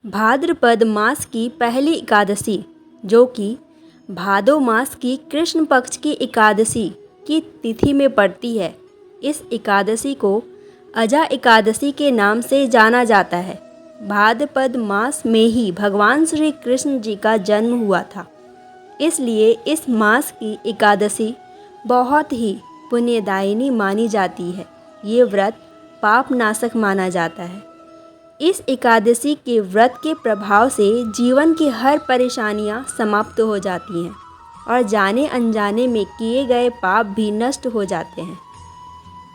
भाद्रपद मास की पहली एकादशी, जो कि भादो मास की कृष्ण पक्ष की एकादशी की तिथि में पड़ती है। इस एकादशी को अजा एकादशी के नाम से जाना जाता है। भाद्रपद मास में ही भगवान श्री कृष्ण जी का जन्म हुआ था, इसलिए इस मास की एकादशी बहुत ही पुण्यदायिनी मानी जाती है। ये व्रत पाप नाशक माना जाता है। इस एकादशी के व्रत के प्रभाव से जीवन की हर परेशानियां समाप्त हो जाती हैं और जाने अनजाने में किए गए पाप भी नष्ट हो जाते हैं।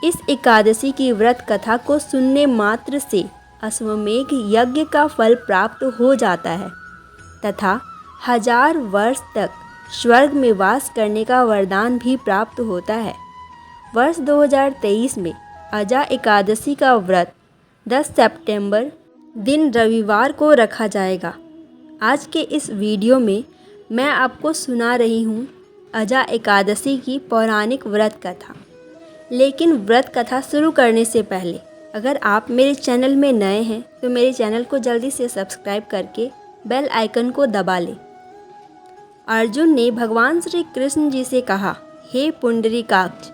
इस एकादशी की व्रत कथा को सुनने मात्र से अश्वमेघ यज्ञ का फल प्राप्त हो जाता है तथा 1000 वर्ष तक स्वर्ग में वास करने का वरदान भी प्राप्त होता है। वर्ष 2023 में अजा एकादशी का व्रत 10 सितंबर दिन रविवार को रखा जाएगा। आज के इस वीडियो में मैं आपको सुना रही हूँ अजा एकादशी की पौराणिक व्रत कथा। लेकिन व्रत कथा शुरू करने से पहले अगर आप मेरे चैनल में नए हैं तो मेरे चैनल को जल्दी से सब्सक्राइब करके बेल आइकन को दबा लें। अर्जुन ने भगवान श्री कृष्ण जी से कहा, हे पुंडरीकाक्ष,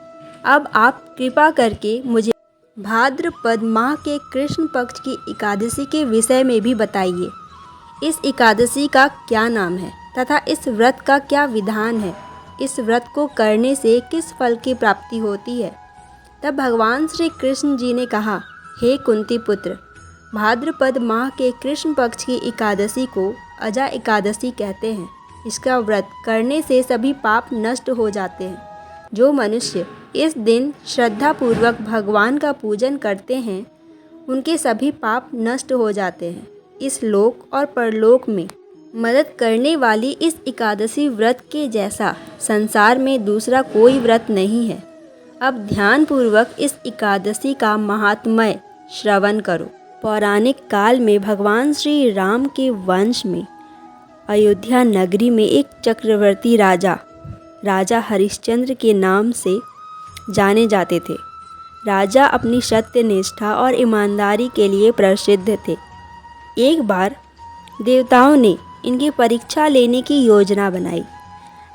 अब आप कृपा करके मुझे भाद्रपद माह के कृष्ण पक्ष की एकादशी के विषय में भी बताइए। इस एकादशी का क्या नाम है तथा इस व्रत का क्या विधान है? इस व्रत को करने से किस फल की प्राप्ति होती है? तब भगवान श्री कृष्ण जी ने कहा, हे कुंती पुत्र, भाद्रपद माह के कृष्ण पक्ष की एकादशी को अजा एकादशी कहते हैं। इसका व्रत करने से सभी पाप नष्ट हो जाते हैं। जो मनुष्य इस दिन श्रद्धापूर्वक भगवान का पूजन करते हैं उनके सभी पाप नष्ट हो जाते हैं। इस लोक और परलोक में मदद करने वाली इस एकादशी व्रत के जैसा संसार में दूसरा कोई व्रत नहीं है। अब ध्यानपूर्वक इस एकादशी का महात्म्य श्रवण करो। पौराणिक काल में भगवान श्री राम के वंश में अयोध्या नगरी में एक चक्रवर्ती राजा हरिश्चंद्र के नाम से जाने जाते थे। राजा अपनी सत्यनिष्ठा और ईमानदारी के लिए प्रसिद्ध थे। एक बार देवताओं ने इनकी परीक्षा लेने की योजना बनाई।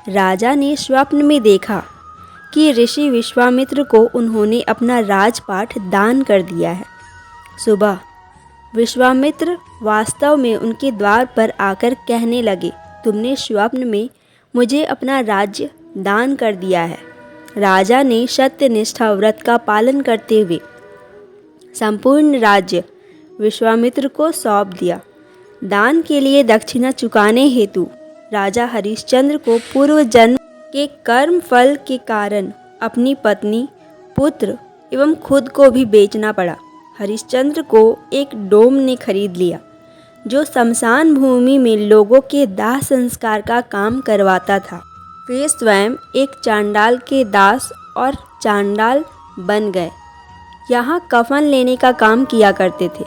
राजा ने स्वप्न में देखा कि ऋषि विश्वामित्र को उन्होंने अपना राजपाट दान कर दिया है। सुबह विश्वामित्र वास्तव में उनके द्वार पर आकर कहने लगे, तुमने स्वप्न में मुझे अपना राज्य दान कर दिया है। राजा ने सत्यनिष्ठा व्रत का पालन करते हुए संपूर्ण राज्य विश्वामित्र को सौंप दिया। दान के लिए दक्षिणा चुकाने हेतु राजा हरिश्चंद्र को पूर्व जन्म के कर्म फल के कारण अपनी पत्नी, पुत्र एवं खुद को भी बेचना पड़ा। हरिश्चंद्र को एक डोम ने खरीद लिया जो शमशान भूमि में लोगों के दाह संस्कार का काम करवाता था। वे स्वयं एक चांडाल के दास और चांडाल बन गए। यहाँ कफन लेने का काम किया करते थे,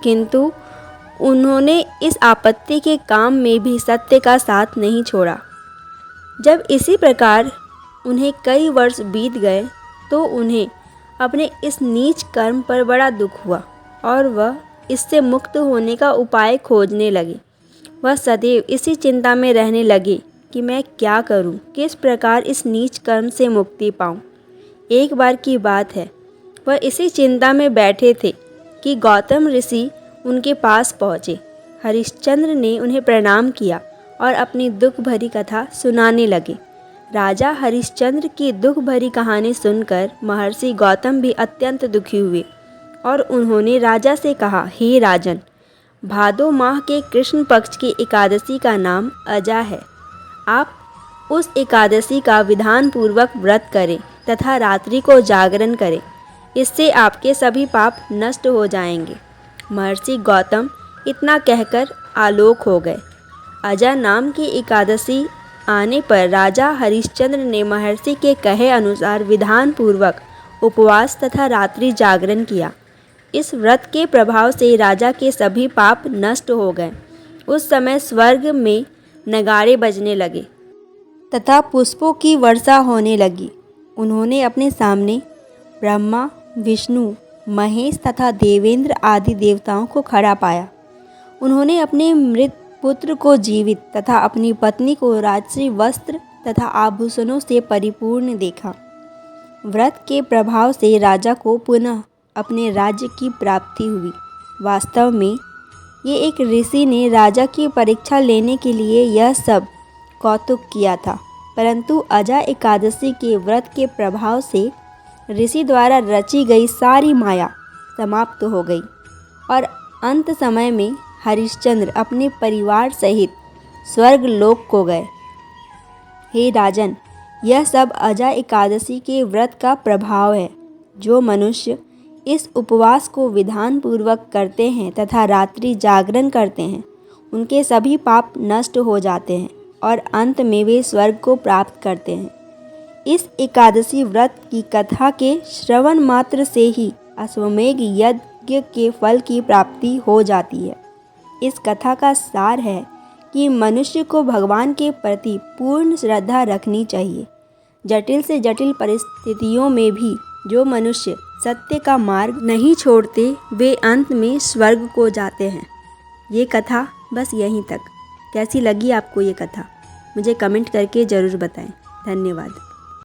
किंतु उन्होंने इस आपत्ति के काम में भी सत्य का साथ नहीं छोड़ा। जब इसी प्रकार उन्हें कई वर्ष बीत गए तो उन्हें अपने इस नीच कर्म पर बड़ा दुख हुआ और वह इससे मुक्त होने का उपाय खोजने लगे। वह सदैव इसी चिंता में रहने लगे कि मैं क्या करूं, किस प्रकार इस नीच कर्म से मुक्ति पाऊं। एक बार की बात है, वह इसी चिंता में बैठे थे कि गौतम ऋषि उनके पास पहुँचे। हरिश्चंद्र ने उन्हें प्रणाम किया और अपनी दुख भरी कथा सुनाने लगे। राजा हरिश्चंद्र की दुख भरी कहानी सुनकर महर्षि गौतम भी अत्यंत दुखी हुए और उन्होंने राजा से कहा, हे राजन, भादो माह के कृष्ण पक्ष की एकादशी का नाम अजा है। आप उस एकादशी का विधान पूर्वक व्रत करें तथा रात्रि को जागरण करें। इससे आपके सभी पाप नष्ट हो जाएंगे। महर्षि गौतम इतना कहकर आलोक हो गए। अजा नाम की एकादशी आने पर राजा हरिश्चंद्र ने महर्षि के कहे अनुसार विधान पूर्वक उपवास तथा रात्रि जागरण किया। इस व्रत के प्रभाव से राजा के सभी पाप नष्ट हो गए। उस समय स्वर्ग में नगाड़े बजने लगे तथा पुष्पों की वर्षा होने लगी। उन्होंने अपने सामने ब्रह्मा, विष्णु, महेश तथा देवेंद्र आदि देवताओं को खड़ा पाया। उन्होंने अपने मृत पुत्र को जीवित तथा अपनी पत्नी को राजसी वस्त्र तथा आभूषणों से परिपूर्ण देखा। व्रत के प्रभाव से राजा को पुनः अपने राज्य की प्राप्ति हुई। वास्तव में ये एक ऋषि ने राजा की परीक्षा लेने के लिए यह सब कौतुक किया था, परंतु अजा एकादशी के व्रत के प्रभाव से ऋषि द्वारा रची गई सारी माया समाप्त हो गई और अंत समय में हरिश्चंद्र अपने परिवार सहित स्वर्ग लोक को गए। हे राजन, यह सब अजा एकादशी के व्रत का प्रभाव है। जो मनुष्य इस उपवास को विधान पूर्वक करते हैं तथा रात्रि जागरण करते हैं, उनके सभी पाप नष्ट हो जाते हैं और अंत में वे स्वर्ग को प्राप्त करते हैं। इस एकादशी व्रत की कथा के श्रवण मात्र से ही अश्वमेध यज्ञ के फल की प्राप्ति हो जाती है। इस कथा का सार है कि मनुष्य को भगवान के प्रति पूर्ण श्रद्धा रखनी चाहिए। जटिल से जटिल परिस्थितियों में भी जो मनुष्य सत्य का मार्ग नहीं छोड़ते, वे अंत में स्वर्ग को जाते हैं। ये कथा बस यहीं तक। कैसी लगी आपको ये कथा? मुझे कमेंट करके ज़रूर बताएं। धन्यवाद।